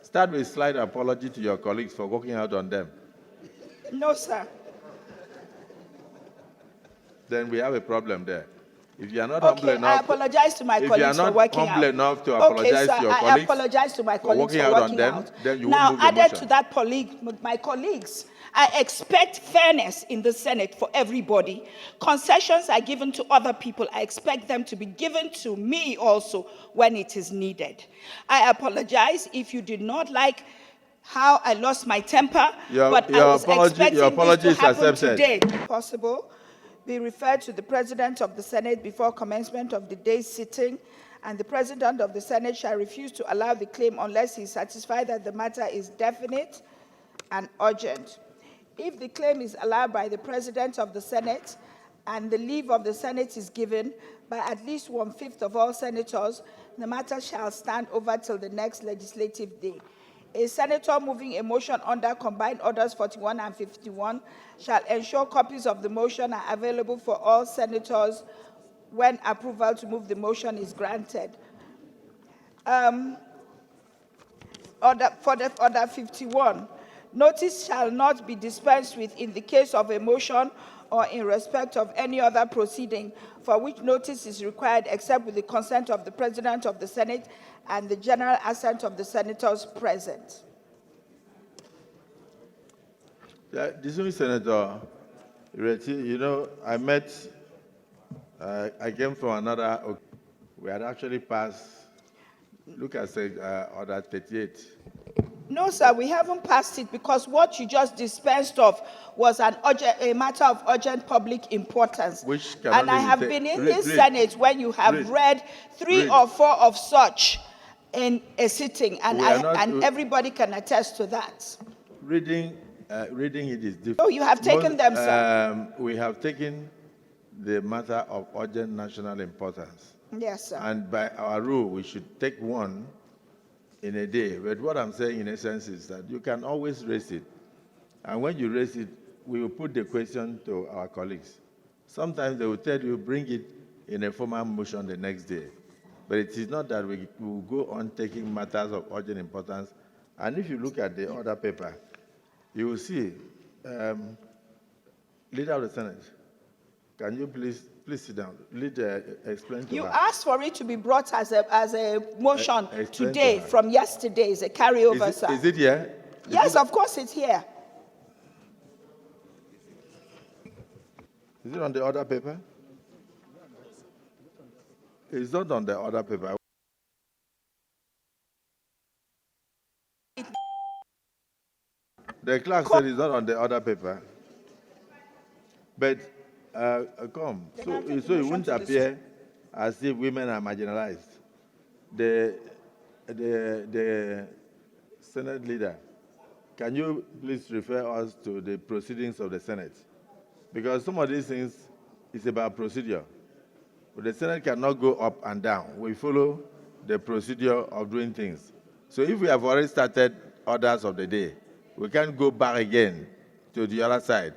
Start with slight apology to your colleagues for walking out on them. No, sir. Then we have a problem there. If you are not Okay, humble enough, I apologize to my if you are colleagues for not working humble out. enough to Okay, apologize sir, to your I colleagues apologize to my for colleagues walking for out on working them, out. then you Now, won't move the added motion. to that, my colleagues, I expect fairness in the Senate for everybody. Concessions are given to other people. I expect them to be given to me also when it is needed. I apologize if you did not like how I lost my temper, but I was expecting this to is happen accepted. today. Possible, be referred to the President of the Senate before commencement of the day's sitting, and the President of the Senate shall refuse to allow the claim unless he is satisfied that the matter is definite and urgent. If the claim is allowed by the President of the Senate and the leave of the Senate is given by at least 1/5 of all senators, the matter shall stand over till the next legislative day. A senator moving a motion under Combined Orders 41 and 51 shall ensure copies of the motion are available for all senators when approval to move the motion is granted. Order 51. Notice shall not be dispensed with in the case of a motion or in respect of any other proceeding for which notice is required except with the consent of the President of the Senate and the general assent of the senators present. Distinguished Senator Ireti, I came from another, we had actually passed, look at Order 38. No, sir, we haven't passed it because what you just dispensed of was a matter of urgent public importance. And I have been in this Senate when you have read three or four of such in a sitting, and everybody can attest to that. Reading it is different. Oh, you have taken them, sir. We have taken the matter of urgent national importance. Yes, sir. And by our rule, we should take one in a day. But what I'm saying in essence is that you can always raise it. And when you raise it, we will put the question to our colleagues. Sometimes they will tell you, bring it in a formal motion the next day. But it is not that we will go on taking matters of urgent importance. And if you look at the other paper, you will see, Leader of the Senate, can you please sit down? Leader, explain to her. You asked for it to be brought as a motion today from yesterday's, a carryover, sir. Is it here? Yes, of course it's here. Is it on the other paper? It's not on the other paper. The clerk said it's not on the other paper. But come, so it wouldn't appear as if women are marginalized. The Senate leader, can you please refer us to the proceedings of the Senate? Because some of these things is about procedure. But the Senate cannot go up and down. We follow the procedure of doing things. So if we have already started orders of the day, we can't go back again to the other side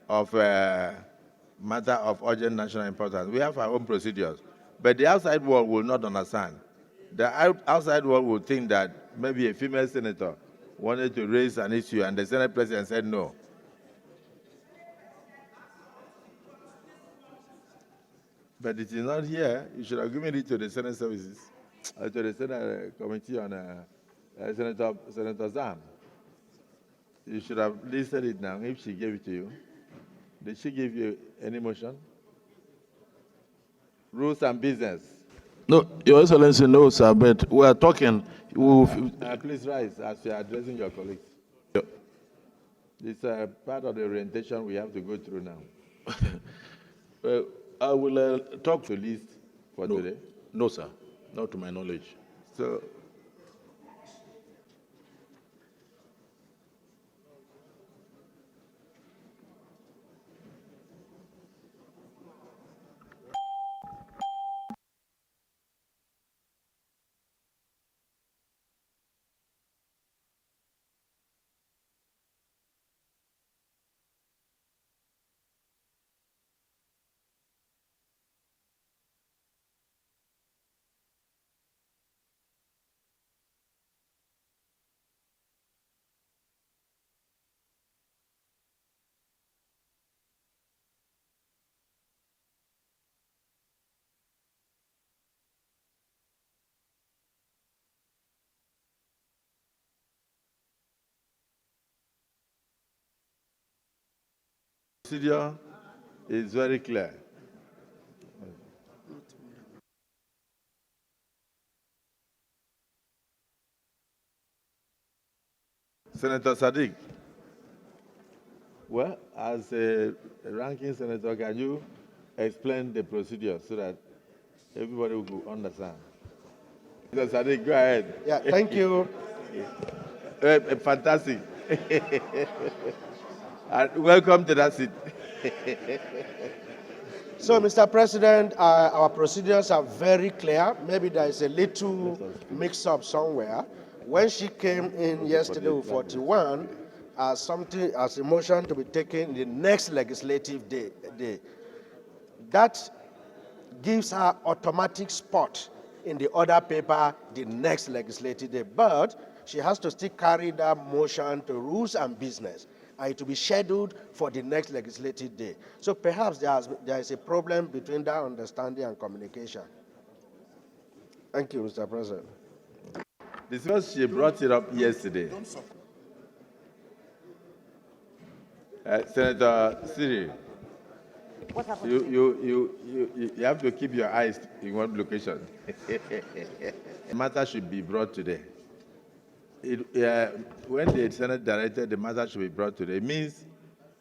of matter of urgent national importance. We have our own procedures. But the outside world will not understand. The outside world will think that maybe a female senator wanted to raise an issue and the Senate president said no. But it is not here. You should have given it to the Senate services, to the Senate committee on Senator Zam. You should have listed it now if she gave it to you. Did she give you any motion? Rules and business. No, Your Excellency, no, sir, but we are talking. Please rise as you are addressing your colleagues. Yep. It's part of the orientation we have to go through now. I will talk to list for today. No, sir, not to my knowledge. So Procedure is very clear. Senator Sadiq, well, as a ranking senator, can you explain the procedure so that everybody will understand? Senator Sadiq, go ahead. Yeah, thank you. Fantastic. And welcome to that seat. So, Mr. President, our procedures are very clear. Maybe there is a little mix-up somewhere. When she came in yesterday with 41, as a motion to be taken the next legislative day, that gives her automatic spot in the order paper the next legislative day. But she has to still carry that motion to Rules and Business, and it will be scheduled for the next legislative day. So perhaps there is a problem between that understanding and communication. Thank you, Mr. President. Because she brought it up yesterday. Senator Siri, What happened? you have to keep your eyes in one location. The matter should be brought today. When the Senate directed the matter should be brought today, it means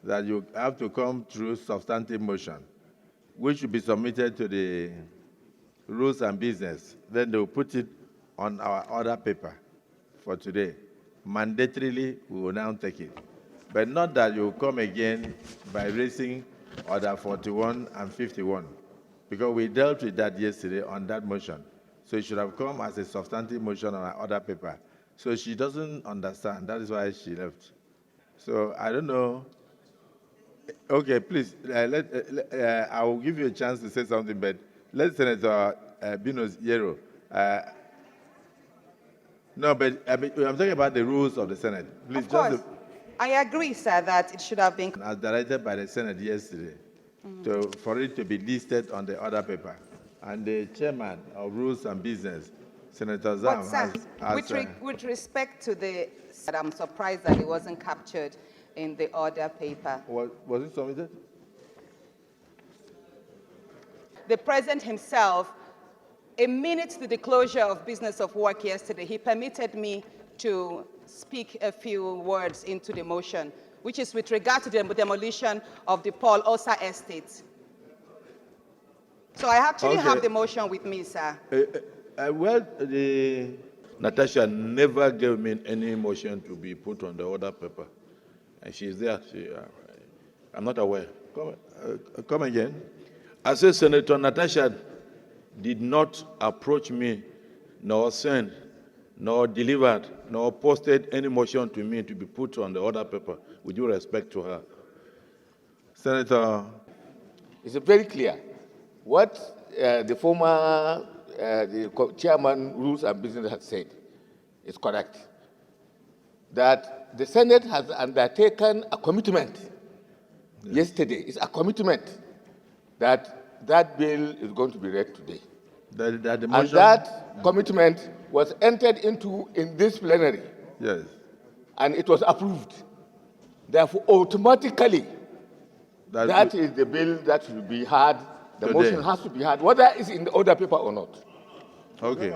that you have to come through substantive motion, which should be submitted to the Rules and Business. Then they will put it on our order paper for today. Mandatorily, we will now take it. But not that you come again by raising order 41 and 51, because we dealt with that yesterday on that motion. So it should have come as a substantive motion on our order paper. So she doesn't understand. That is why she left. So I don't know. Okay, please, I will give you a chance to say something, but let Senator Binos Yero. No, but I'm talking about the rules of the Senate. Please, Of course. I agree, sir, that it should have been. As directed by the Senate yesterday, for it to be listed on the order paper. And the chairman of Rules and Business, Senator Zam, But, sir, with respect to I'm surprised that it wasn't captured in the order paper. was it submitted? The president himself, a minute to the closure of business of work yesterday, he permitted me to speak a few words into the motion, which is with regard to the demolition of the Paul Osa estate. So I actually have the motion with me, sir. Natasha never gave me any motion to be put on the order paper. And she's there. I'm not aware. Come again. I said Senator Natasha did not approach me, nor send, nor delivered, nor posted any motion to me to be put on the order paper, with due respect to her. Senator. It's very clear. What the former the chairman Rules and Business has said is correct. That the Senate has undertaken a commitment yesterday. It's a commitment that that bill is going to be read today. The and motion, that commitment was entered into in this plenary. Yes. And it was approved. Therefore, automatically, that is the bill that should be heard. The today. motion has to be heard, whether it's in the order paper or not. Okay.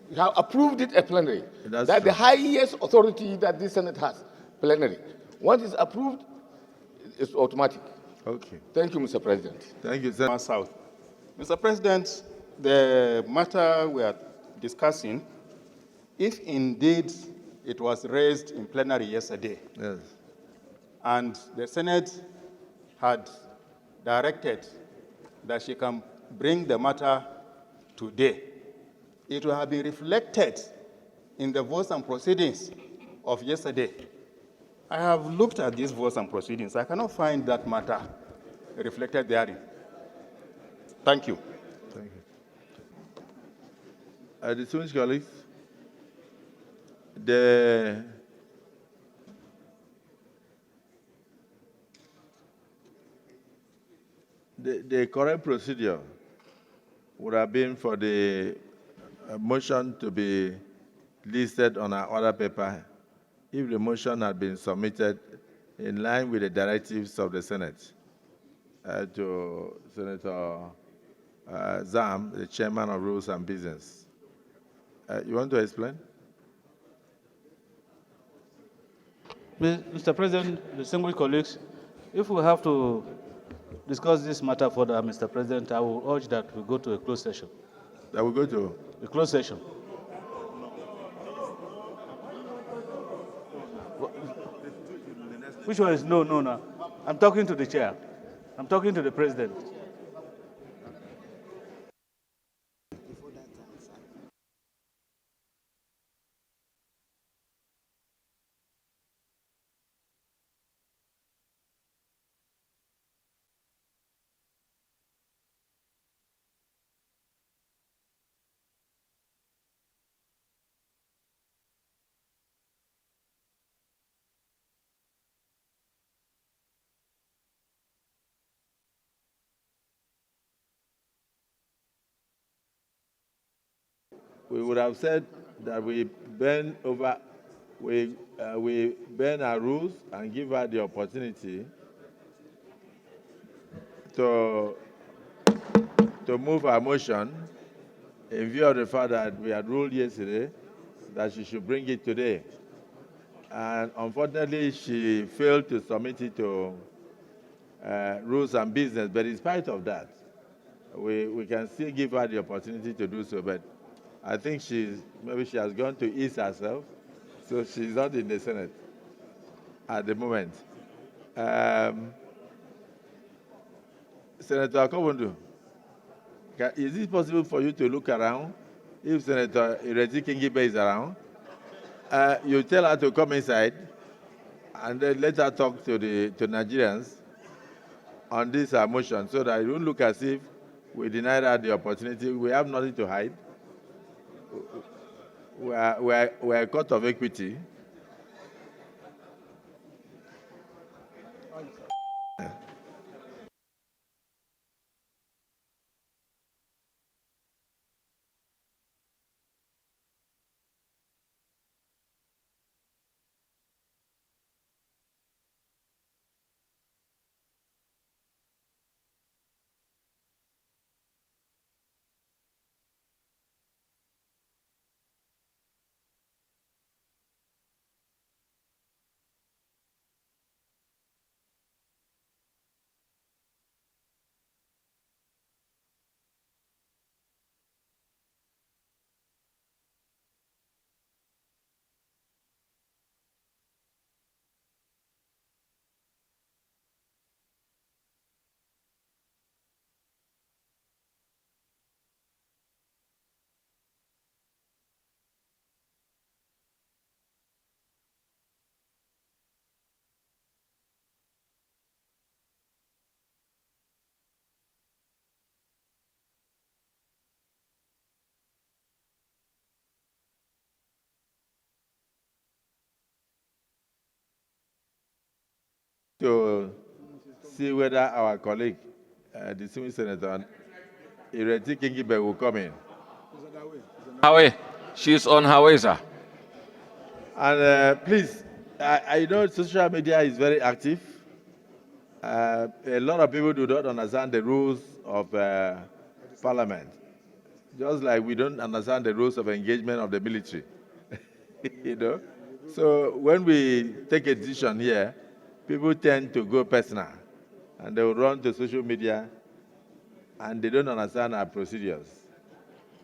We have approved it at plenary. That's That's true. the highest authority that this Senate has, plenary. Once it's approved, it's automatic. Okay. Thank you, Mr. President. Thank you, sir. South. Mr. President, the matter we are discussing, if indeed it was raised in plenary yesterday, Yes. and the Senate had directed that she can bring the matter today, it will have been reflected in the votes and proceedings of yesterday. I have looked at these votes and proceedings. I cannot find that matter reflected therein. Thank you. Thank you. Distinguished colleagues, the correct procedure would have been for the motion to be listed on our order paper if the motion had been submitted in line with the directives of the Senate to Senator Zam, the Chairman of Rules and Business. You want to explain? Mr. President, distinguished colleagues, if we have to discuss this matter further, Mr. President, I will urge that we go to a closed session. That we go to? A closed session. Which one is no? I'm talking to the chair. I'm talking to the president. We would have said that we bend our rules and give her the opportunity to move our motion in view of the fact that we had ruled yesterday that she should bring it today. And unfortunately, she failed to submit it to Rules and Business. But in spite of that, we can still give her the opportunity to do so. But I think maybe she has gone to ease herself, so she's not in the Senate at the moment. Senator Akpabio, is it possible for you to look around? If Senator Ireti Kingibe is around, you tell her to come inside, and then let her talk to Nigerians on this motion, so that it won't look as if we denied her the opportunity. We have nothing to hide. We're a court of equity. To see whether our colleague, the senior senator, Ireti Kingibe, will come in. Her way. She's on her way, sir. And please, I know social media is very active. A lot of people do not understand the rules of parliament, just like we don't understand the rules of engagement of the military. You know? So when we take a decision here, people tend to go personal, and they will run to social media, and they don't understand our procedures.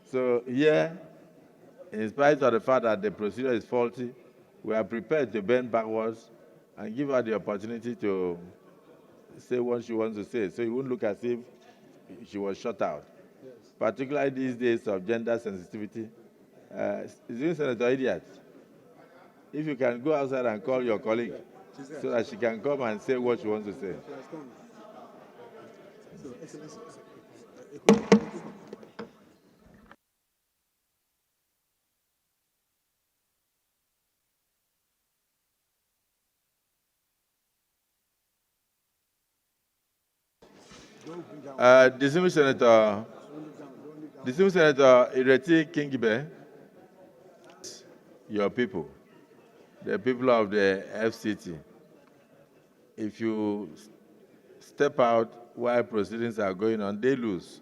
So here, in spite of the fact that the procedure is faulty, we are prepared to bend backwards and give her the opportunity to say what she wants to say, so it won't look as if she was shut out. Yes. Particularly these days of gender sensitivity. Senator Idiot, if you can go outside and call your colleague so that she can come and say what she wants to say. Distinguished Senator Ireti Kingibe, your people, the people of the FCT, if you step out while proceedings are going on, they lose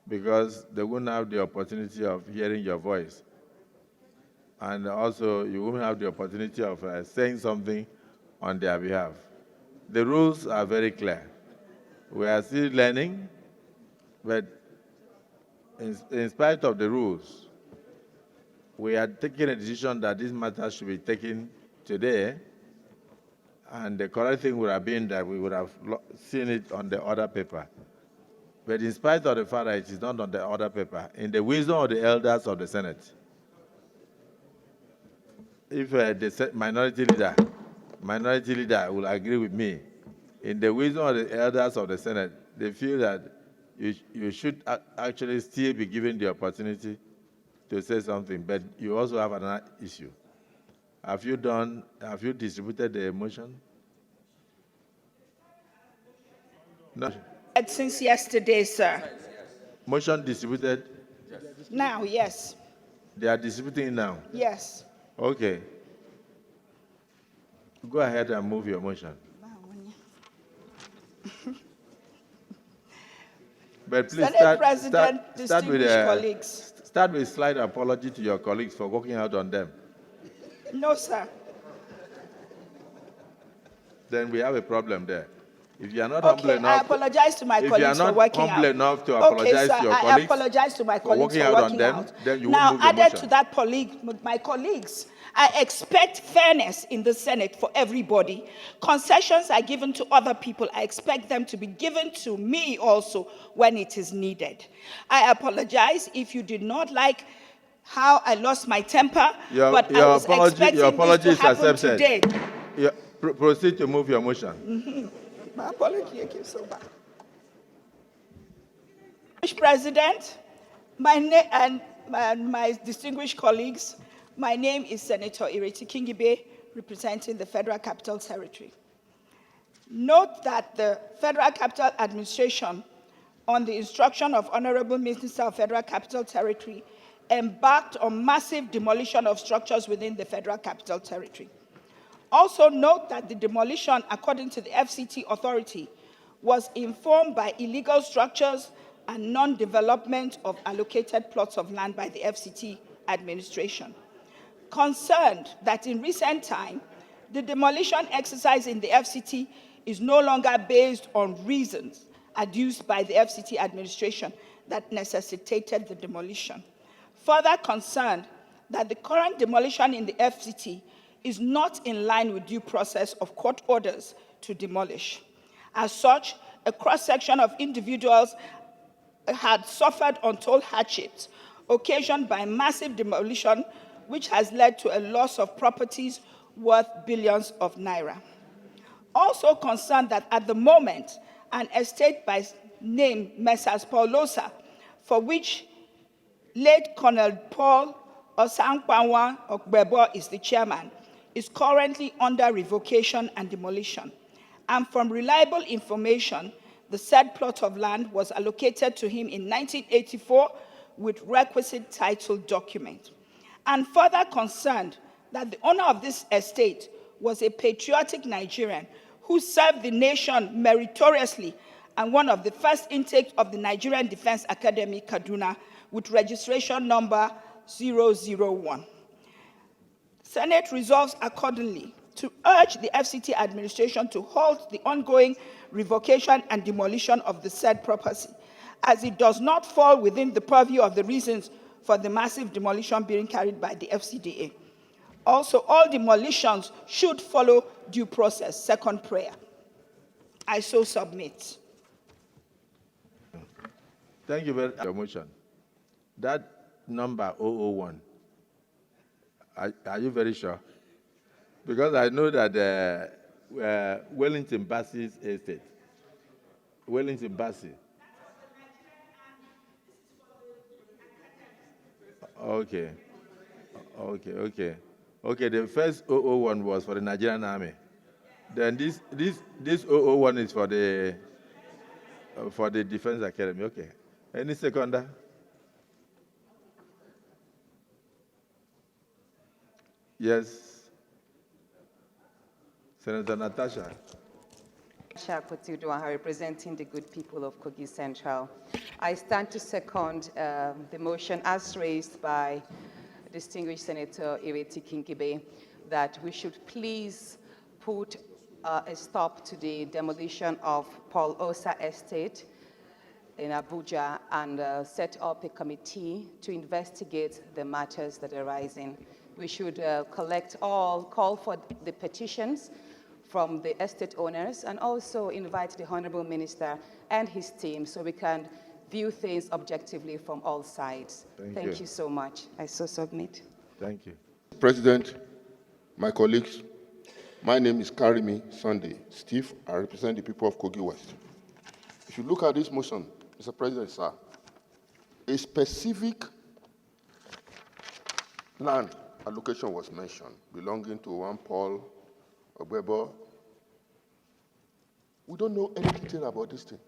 because they won't have the opportunity of hearing your voice. And also, you won't have the opportunity of saying something on their behalf. The rules are very clear. We are still learning, but in spite of the rules, we are taking a decision that this matter should be taken today, and the correct thing would have been that we would have seen it on the order paper. But in spite of the fact that it is not on the order paper, in the wisdom of the elders of the Senate, if the minority leader will agree with me, in the wisdom of the elders of the Senate, they feel that you should actually still be given the opportunity to say something, but you also have another issue. Have you distributed the motion? No. Since yesterday, sir. Motion distributed? Now, yes. They are distributing it now? Yes. Okay. Go ahead and move your motion. But please Senate President, distinguished colleagues. Start with slight apology to your colleagues for working out on them. No, sir. Then we have a problem there. If you are not Okay, humble enough, I apologize to my colleagues for working out. If you are not humble enough to apologize to your I colleagues apologize to my for colleagues working for out on working them, out. then you will Now, move your added motion. to that, my colleagues, I expect fairness in the Senate for everybody. Concessions are given to other people. I expect them to be given to me also when it is needed. I apologize if you did not like how I lost my temper, but I was expecting this to happen today. Proceed to move your motion. My apology, I came so back. Mr. President, my distinguished colleagues, my name is Senator Ireti Kingibe, representing the Federal Capital Territory. Note that the Federal Capital Administration, on the instruction of Honorable Minister of Federal Capital Territory, embarked on massive demolition of structures within the Federal Capital Territory. Also note that the demolition, according to the FCT authority, was informed by illegal structures and non-development of allocated plots of land by the FCT administration. Concerned that in recent time, the demolition exercise in the FCT is no longer based on reasons adduced by the FCT administration that necessitated the demolition. Further concerned that the current demolition in the FCT is not in line with due process of court orders to demolish. As such, a cross-section of individuals had suffered untold hardships occasioned by massive demolition, which has led to a loss of properties worth billions of naira. Also concerned that at the moment, an estate by name Messrs. Paulosa, for which late Colonel Paul Osankwanwa Okbebo is the chairman, is currently under revocation and demolition. And from reliable information, the said plot of land was allocated to him in 1984 with requisite title document. And further concerned that the owner of this estate was a patriotic Nigerian who served the nation meritoriously and one of the first intakes of the Nigerian Defense Academy, Kaduna, with registration number 001. Senate resolves accordingly to urge the FCT administration to halt the ongoing revocation and demolition of the said property, as it does not fall within the purview of the reasons for the massive demolition being carried by the FCDA. Also, all demolitions should follow due process. Second prayer. I so submit. Thank you very much for your motion. That number 001, are you very sure? Because I know that Wellington Bassey's estate, Wellington Bassey. Okay. The first 001 was for the Nigerian Army. Then this 001 is for the Defense Academy. Okay. Any seconder? Yes. Senator Natasha. Procedural, representing the good people of Kogi Central. I stand to second the motion as raised by distinguished Senator Ireti Kingibe that we should please put a stop to the demolition of Paul Osa Estate in Abuja and set up a committee to investigate the matters that are arising. We should call for the petitions from the estate owners and also invite the Honorable Minister and his team so we can view things objectively from all sides. Thank you so much. I so submit. Thank you. President, my colleagues, my name is Karimi Sunday Steve. I represent the people of Kogi West. If you look at this motion, Mr. President, sir, a specific land allocation was mentioned belonging to one Paul Ogbebo. We don't know any detail about this thing.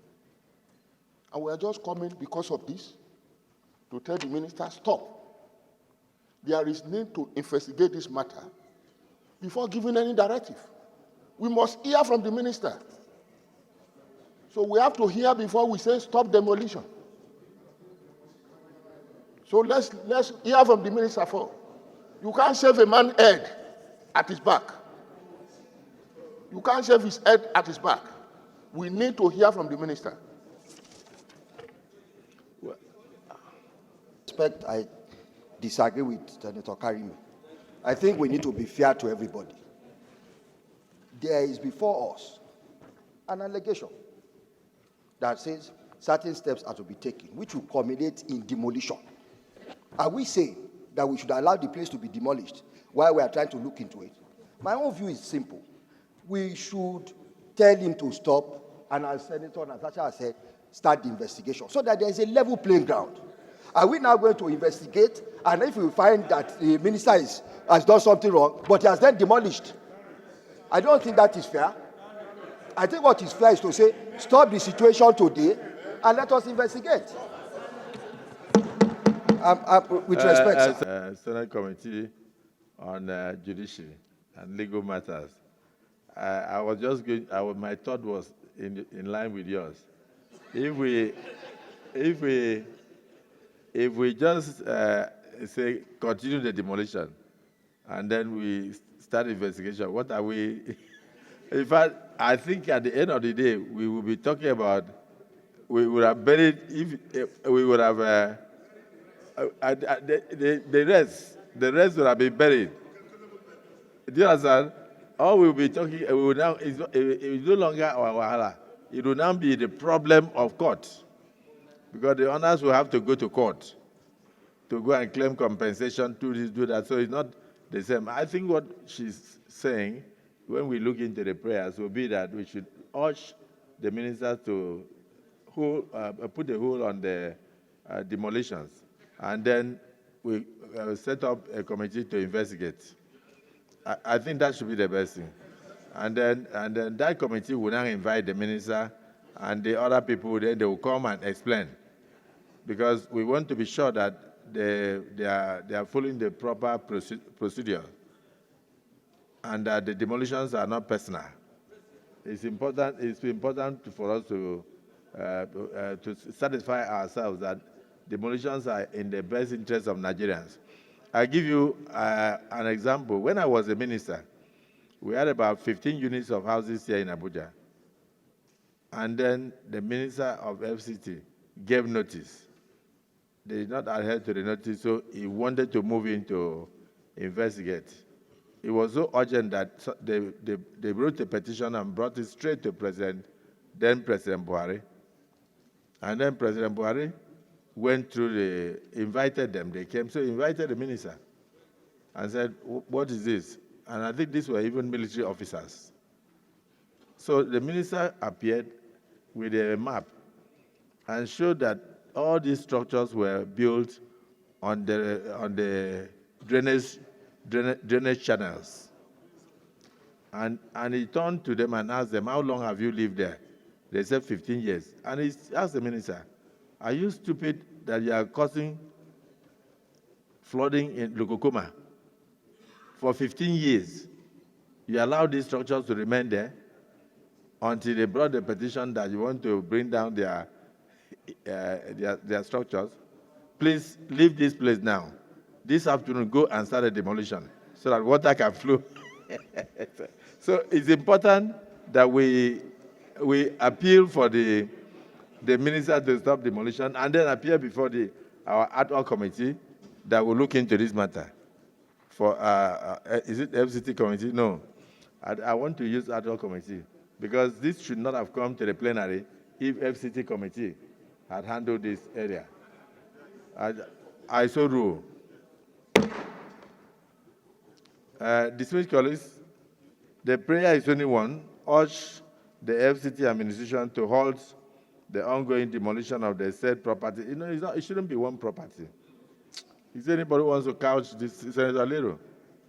And we are just coming because of this to tell the minister, stop. There is need to investigate this matter before giving any directive. We must hear from the minister. So we have to hear before we say stop demolition. So let's hear from the minister first. You can't shave a man's head at his back. You can't shave his head at his back. We need to hear from the minister. I disagree with Senator Karimi. I think we need to be fair to everybody. There is before us an allegation that says certain steps are to be taken, which will culminate in demolition. Are we saying that we should allow the place to be demolished while we are trying to look into it? My own view is simple. We should tell him to stop, and as Senator Natasha has said, start the investigation so that there is a level playing ground. Are we now going to investigate, and if we find that the minister has done something wrong, but he has then demolished? I don't think that is fair. I think what is fair is to say, stop the situation today, and let us investigate. With respect, sir. Senate Committee on Judiciary and Legal Matters. I was just going. My thought was in line with yours. If we just say continue the demolition, and then we start investigation, what are we? In fact, I think at the end of the day, we will be talking about. We would have buried if we would have the rest would have been buried. Do you understand? All we'll be talking, it will now, it's no longer our wahala. It will now be the problem of court. Because the owners will have to go to court to go and claim compensation, do this, do that. So it's not the same. I think what she's saying, when we look into the prayers, will be that we should urge the ministers to put a hold on the demolitions. And then we set up a committee to investigate. I think that should be the best thing. And then that committee will now invite the minister and the other people, then they will come and explain. Because we want to be sure that they are following the proper procedure and that the demolitions are not personal. It's important for us to satisfy ourselves that demolitions are in the best interest of Nigerians. I'll give you an example. When I was a minister, we had about 15 units of houses here in Abuja. And then the minister of FCT gave notice. They did not adhere to the notice, so he wanted to move in to investigate. It was so urgent that they wrote a petition and brought it straight to then President Buhari. And then President Buhari went through invited them, they came, so he invited the minister and said, what is this? And I think these were even military officers. So the minister appeared with a map and showed that all these structures were built on the drainage channels. And he turned to them and asked them, how long have you lived there? They said 15 years. And he asked the minister, are you stupid that you are causing flooding in Lukokoma for 15 years? You allow these structures to remain there? until they brought the petition that you want to bring down their structures. Please leave this place now. This afternoon, go and start a demolition so that water can flow. So it's important that we appeal for the minister to stop demolition and then appear before our ad hoc committee that will look into this matter. For is it FCT committee? No, I want to use ad hoc committee because this should not have come to the plenary if FCT committee had handled this area. I so rule. Dismissed colleagues, the prayer is only one. Urge the FCT administration to halt the ongoing demolition of the said property. You know, it shouldn't be one property. Is there anybody who wants to couch this? Senator Lero,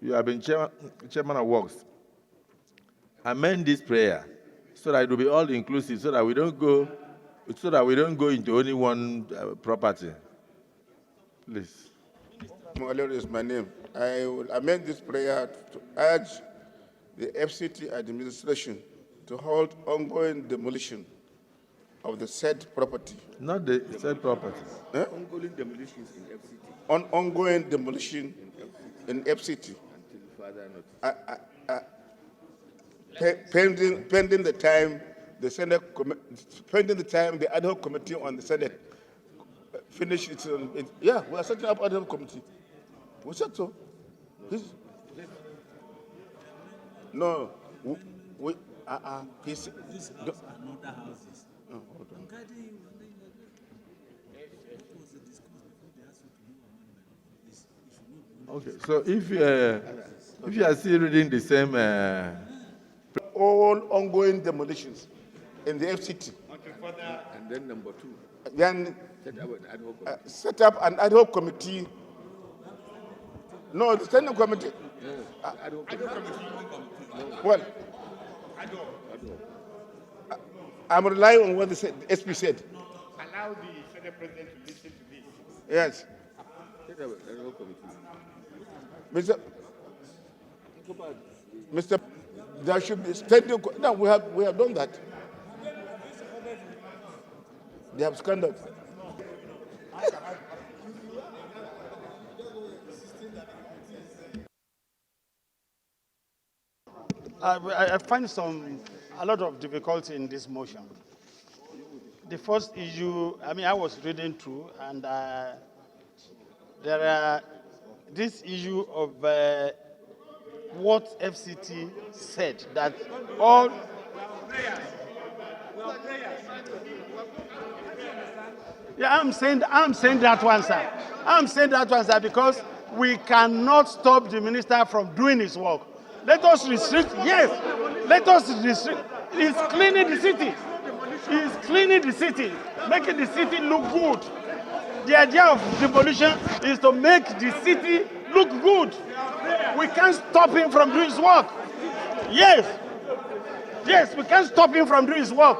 you have been chairman of Works. Amend this prayer so that it will be all inclusive, so that we don't go into only one property. Please. Mwalero is my name. I will amend this prayer to urge the FCT administration to halt ongoing demolition of the said property. Not the said property. Ongoing demolitions in FCT. On ongoing demolition in FCT. Until further notice. Pending the time the Senate, pending the time the ad hoc committee on the Senate finish its. Yeah, we are setting up ad hoc committee. We said so. No, we these are another houses. Oh, hold on. Okay, so if you are still reading the same, all ongoing demolitions in the FCT. And then number 2. Then set up an ad hoc set up an ad hoc committee. committee. No, the standing committee. Ad hoc committee. Well, I'm relying on what the SP said. Allow the Senate President to listen to this. Yes. Set up an ad hoc committee. Mr. There should be standing. No, we have done that. They have scandals. I find a lot of difficulty in this motion. The first issue, I was reading through, and there are this issue of what FCT said, that all. Yeah, I'm saying that one, sir. I'm saying that one, sir, because we cannot stop the minister from doing his work. Let us restrict, yes, let us restrict. He's cleaning the city. He's cleaning the city, making the city look good. The idea of demolition is to make the city look good. We can't stop him from doing his work. Yes. Yes, we can't stop him from doing his work.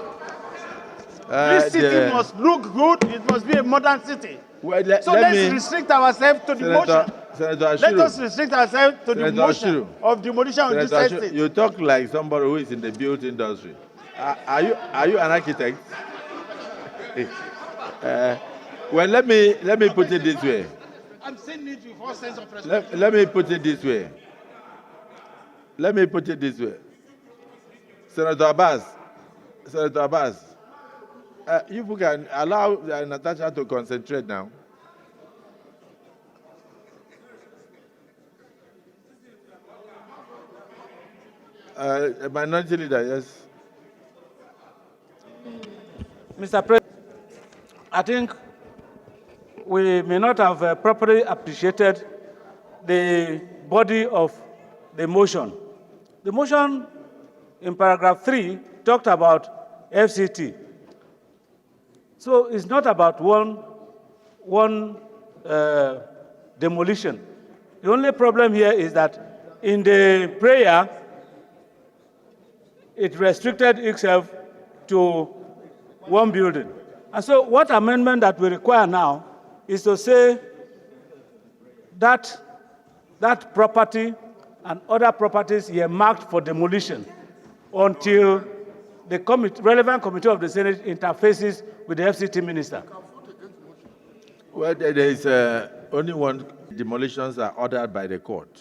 This city must look good. It must be a modern city. Well, so let's restrict ourselves to the motion. Let us restrict ourselves to the motion of demolition of this estate. You talk like somebody who is in the built industry. Are you an architect? Well, let me put it this way. I'm saying it with all sense of respect. Let me put it this way. Senator Abbas, if we can allow Natasha to concentrate now. A minority leader, yes. Mr. President, I think we may not have properly appreciated the body of the motion. The motion in paragraph 3 talked about FCT. So it's not about one demolition. The only problem here is that in the prayer, it restricted itself to one building. And so what amendment that we require now is to say that that property and other properties earmarked for demolition until the relevant committee of the Senate interfaces with the FCT minister. Well, there is only one. Demolitions are ordered by the court.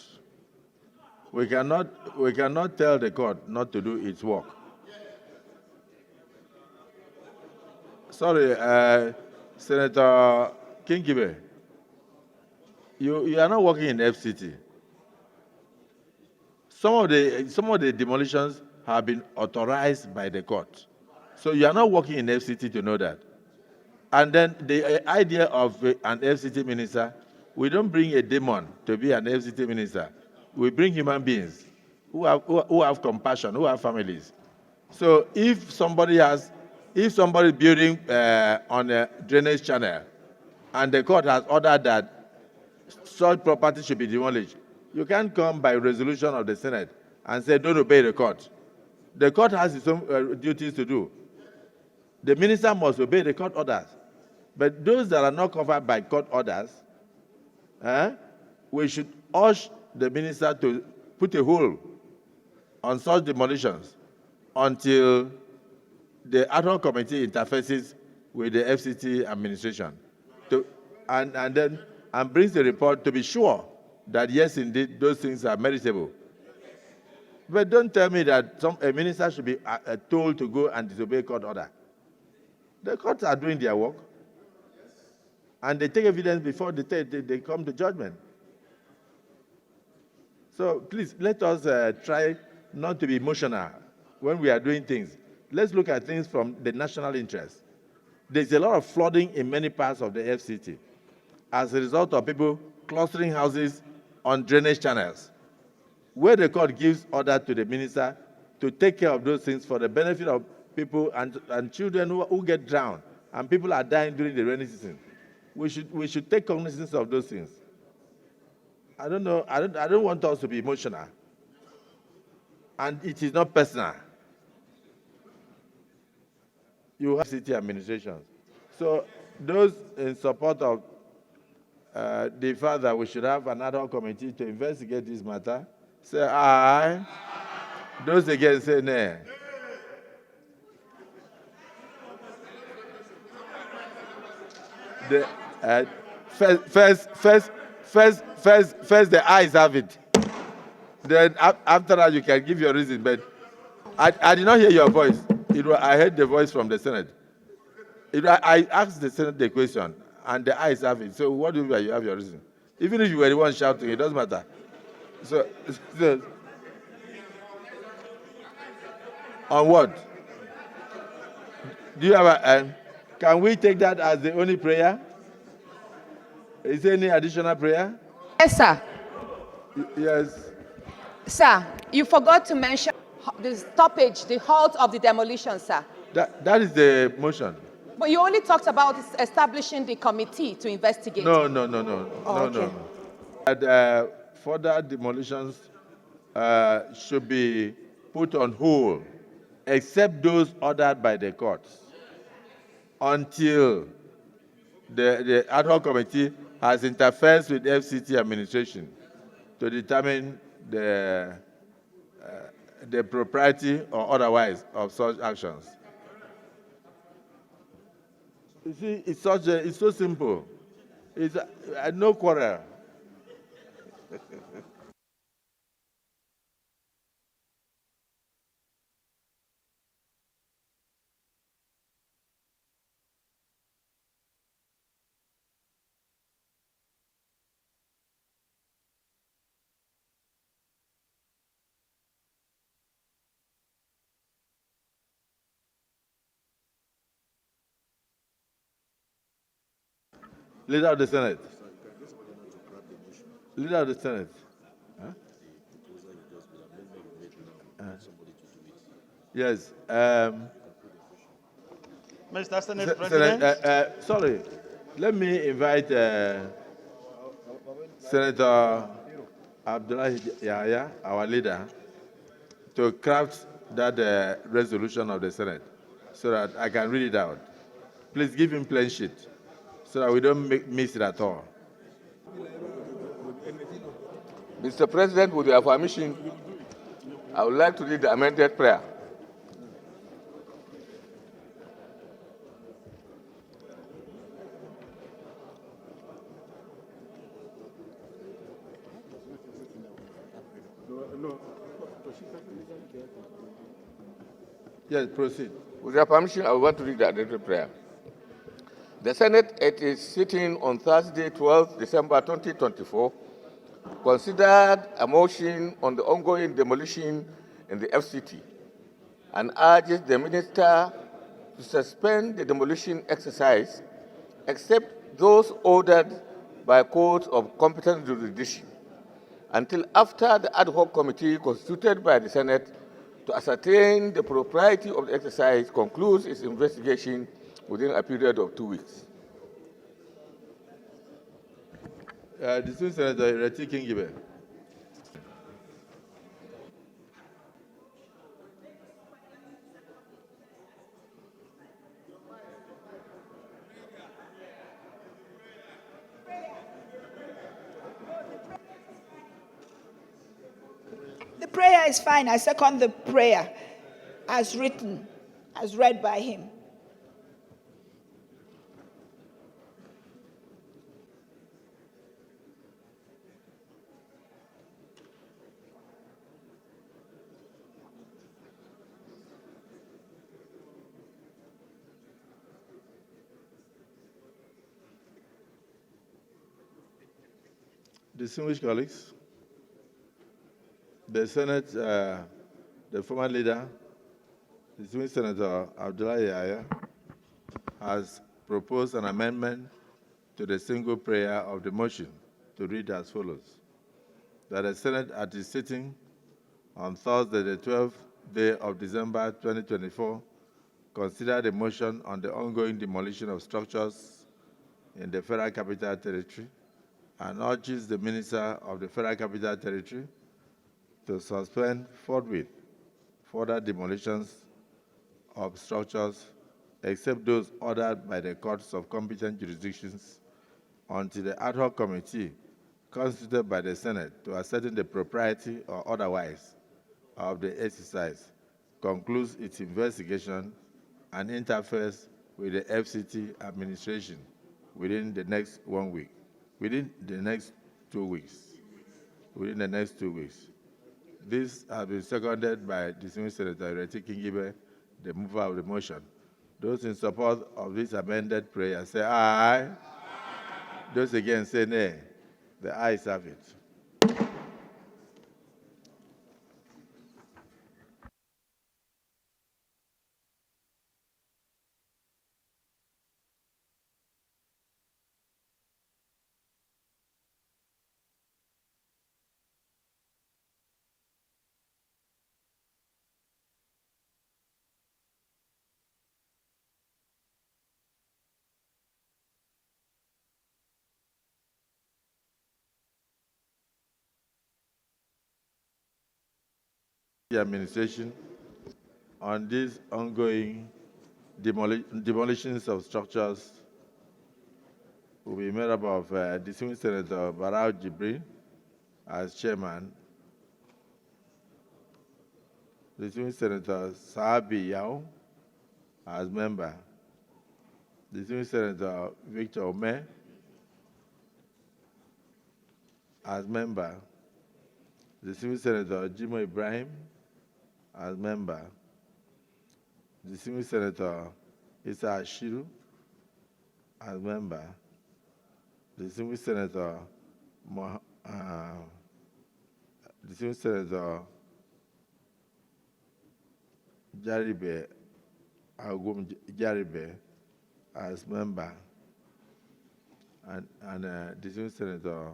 We cannot tell the court not to do its work. Sorry, Senator Kingibe, you are not working in FCT. Some of the demolitions have been authorized by the court. So you are not working in FCT to know that. And then the idea of an FCT minister, we don't bring a demon to be an FCT minister. We bring human beings who have compassion, who have families. So if somebody building on a drainage channel, and the court has ordered that such property should be demolished, you can't come by resolution of the Senate and say, don't obey the court. The court has its own duties to do. The minister must obey the court orders. But those that are not covered by court orders, we should urge the minister to put a hold on such demolitions until the ad hoc committee interfaces with the FCT administration and brings the report to be sure that, yes, indeed, those things are meritable. But don't tell me that a minister should be told to go and disobey court order. The courts are doing their work, and they take evidence before they come to judgment. So please, let us try not to be emotional when we are doing things. Let's look at things from the national interest. There's a lot of flooding in many parts of the FCT as a result of people clustering houses on drainage channels, where the court gives order to the minister to take care of those things for the benefit of people and children who get drowned, and people are dying during the rainy season. We should take cognizance of those things. I don't want us to be emotional. And it is not personal. You have city administrations. So those in support of the fact that we should have an ad hoc committee to investigate this matter, say aye. Those against say nay. First, the ayes have it. Then after that, you can give your reason. But I did not hear your voice. I heard the voice from the Senate. I asked the Senate the question, and the ayes have it. So what do you mean you have your reason? Even if you were the one shouting, it doesn't matter. So on what? Do you have a? Can we take that as the only prayer? Is there any additional prayer? Yes, sir. Yes. Sir, you forgot to mention the stoppage, the halt of the demolition, sir. That is the motion. But you only talked about establishing the committee to investigate. No. Further demolitions should be put on hold, except those ordered by the courts, until the ad hoc committee has interfered with FCT administration to determine the propriety or otherwise of such actions. You see, it's so simple. It's no quarrel. Leader of the Senate. Leader of the Senate. Huh? Yes. Mr. Senate President. Sorry. Let me invite Senator Abdullahi Yahya, our leader, to craft that resolution of the Senate so that I can read it out. Please give him plain sheet so that we don't miss it at all. Mr. President, with your permission, I would like to read the amended prayer. Yes, proceed. With your permission, I want to read the address prayer. The Senate, at its sitting on Thursday, 12 December 2024, considered a motion on the ongoing demolition in the FCT and urges the minister to suspend the demolition exercise except those ordered by courts of competent jurisdiction until after the ad hoc committee constituted by the Senate to ascertain the propriety of the exercise concludes its investigation within a period of 2 weeks. Distinguished Senator Ireti Kingibe. The prayer is fine. I second the prayer as written, as read by him. Distinguished colleagues, the Senate, the former leader, distinguished Senator Abdullahi Yahya, has proposed an amendment to the single prayer of the motion to read as follows: that the Senate, at its sitting on Thursday, the 12th day of December 2024, consider the motion on the ongoing demolition of structures in the Federal Capital Territory and urges the Minister of the Federal Capital Territory to suspend forthwith further demolitions of structures except those ordered by the courts of competent jurisdictions until the ad hoc committee constituted by the Senate to ascertain the propriety or otherwise of the exercise concludes its investigation and interferes with the FCT administration within the next 1 week, within the next 2 weeks. This has been seconded by distinguished Senator Ireti Kingibe, the mover of the motion. Those in support of this amended prayer say aye. Those against say nay. The ayes have it. The administration on these ongoing demolitions of structures will be made up of distinguished Senator Barao Jibril as chairman, distinguished Senator Sahabi Yao as member, distinguished Senator Victor Ome as member, distinguished Senator Jimo Ibrahim as member, distinguished Senator Issa Ashiru as member, distinguished Senator Jaribe Agum Jaribe as member, and distinguished Senator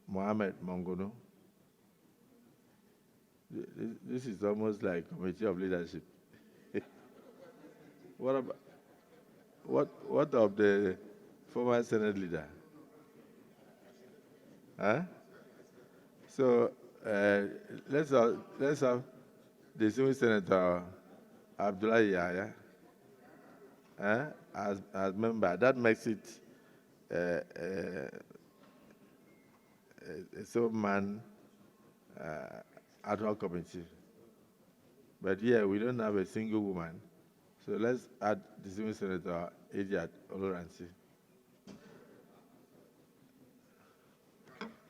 Mohammed Mongono. This is almost like committee of leadership. What of the former Senate leader? Huh? So let's have distinguished Senator Abdullahi Yahya as member. That makes it a so-man ad hoc committee. But here we don't have a single woman. So let's add distinguished Senator Ejat Oloransi.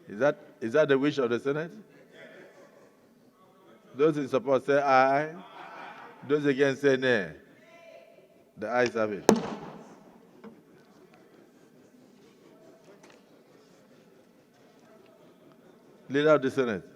Is that the wish of the Senate? Those in support say aye. Those against say nay. The ayes have it. Leader of the Senate.